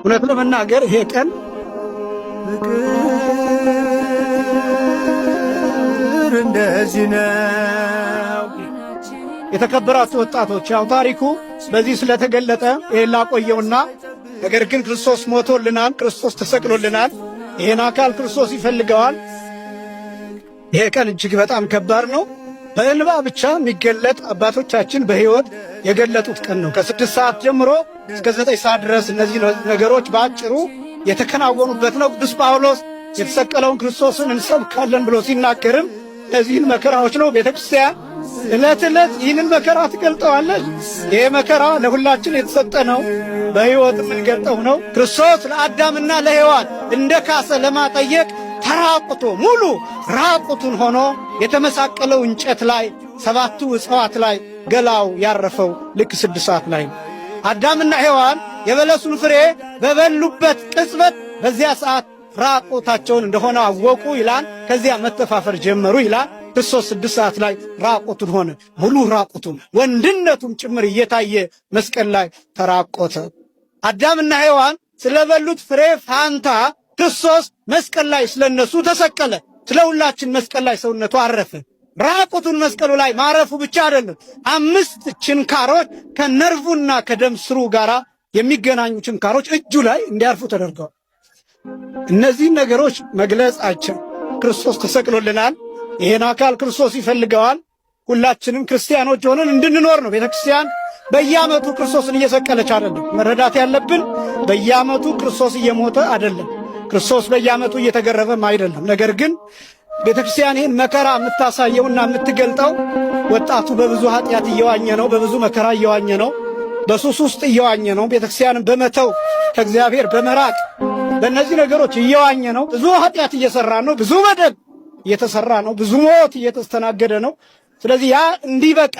እውነት ለመናገር ይሄ ቀን ፍቅር እንደዚህ ነው። የተከበራችሁ ወጣቶች፣ ያው ታሪኩ በዚህ ስለተገለጠ ይሄን ላቆየውና ነገር ግን ክርስቶስ ሞቶልናል፣ ክርስቶስ ተሰቅሎልናል። ይሄን አካል ክርስቶስ ይፈልገዋል። ይሄ ቀን እጅግ በጣም ከባድ ነው። በእንባ ብቻ የሚገለጥ አባቶቻችን በሕይወት የገለጡት ቀን ነው። ከ6 ሰዓት ጀምሮ እስከ 9 ሰዓት ድረስ እነዚህ ነገሮች በአጭሩ የተከናወኑበት ነው። ቅዱስ ጳውሎስ የተሰቀለውን ክርስቶስን እንሰብካለን ብሎ ሲናገርም እነዚህን መከራዎች ነው። ቤተ ክርስቲያን ዕለት ዕለት ይህንን መከራ ትገልጠዋለች። ይሄ መከራ ለሁላችን የተሰጠ ነው፣ በሕይወት የምንገልጠው ነው። ክርስቶስ ለአዳምና ለሔዋን እንደ ካሰ ለማጠየቅ ተራቁቶ ሙሉ ራቁቱን ሆኖ የተመሳቀለው እንጨት ላይ 7ቱ ዕፅዋት ላይ ገላው ያረፈው ልክ 6 ሰዓት ላይ ነው። አዳምና ሔዋን የበለሱን ፍሬ በበሉበት ቅጽበት በዚያ ሰዓት ራቁታቸውን እንደሆነ አወቁ ይላል። ከዚያ መተፋፈር ጀመሩ ይላል። ክርስቶስ 6 ሰዓት ላይ ራቁቱን ሆነ፣ ሙሉ ራቁቱን ወንድነቱም ጭምር እየታየ መስቀል ላይ ተራቆተ። አዳምና ሔዋን ስለበሉት ፍሬ ፋንታ ክርስቶስ መስቀል ላይ ስለነሱ ተሰቀለ። ስለ ሁላችን መስቀል ላይ ሰውነቱ አረፈ። ራቁቱን መስቀሉ ላይ ማረፉ ብቻ አይደለም፣ 5 ችንካሮች ከነርቭና ከደም ስሩ ጋር የሚገናኙ ችንካሮች እጁ ላይ እንዲያርፉ ተደርገዋል። እነዚህን ነገሮች መግለጻቸው ክርስቶስ ተሰቅሎልናል። ይሄን አካል ክርስቶስ ይፈልገዋል። ሁላችንም ክርስቲያኖች ሆነን እንድንኖር ነው። ቤተክርስቲያን በየዓመቱ ክርስቶስን እየሰቀለች አይደለም። መረዳት ያለብን በየዓመቱ ክርስቶስ እየሞተ አይደለም። ክርስቶስ በየዓመቱ እየተገረፈም አይደለም። ነገር ግን ቤተክርስቲያን ይህን መከራ የምታሳየውና የምትገልጠው ወጣቱ በብዙ ኃጢአት እየዋኘ ነው፣ በብዙ መከራ እየዋኘ ነው፣ በሱስ ውስጥ እየዋኘ ነው። ቤተክርስቲያንን በመተው ከእግዚአብሔር በመራቅ በእነዚህ ነገሮች እየዋኘ ነው። ብዙ ኃጢአት እየሰራ ነው፣ ብዙ በደል እየተሰራ ነው፣ ብዙ ሞት እየተስተናገደ ነው። ስለዚህ ያ እንዲበቃ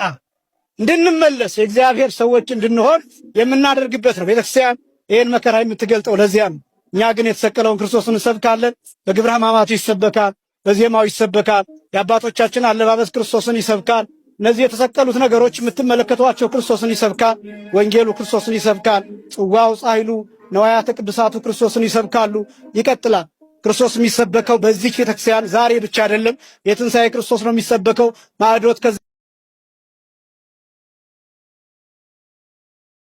እንድንመለስ የእግዚአብሔር ሰዎች እንድንሆን የምናደርግበት ነው። ቤተክርስቲያን ይህን መከራ የምትገልጠው ለዚያ ነው። እኛ ግን የተሰቀለውን ክርስቶስን እንሰብካለን። በግብረ ሕማማቱ ይሰበካል፣ በዜማው ይሰበካል። የአባቶቻችን አለባበስ ክርስቶስን ይሰብካል። እነዚህ የተሰቀሉት ነገሮች የምትመለከቷቸው ክርስቶስን ይሰብካል። ወንጌሉ ክርስቶስን ይሰብካል። ጽዋው፣ ጻሕሉ፣ ነዋያተ ቅዱሳቱ ክርስቶስን ይሰብካሉ። ይቀጥላል። ክርስቶስ የሚሰበከው በዚህ ቤተክርስቲያን ዛሬ ብቻ አይደለም። የትንሣኤ ክርስቶስ ነው የሚሰበከው። ማዕዶት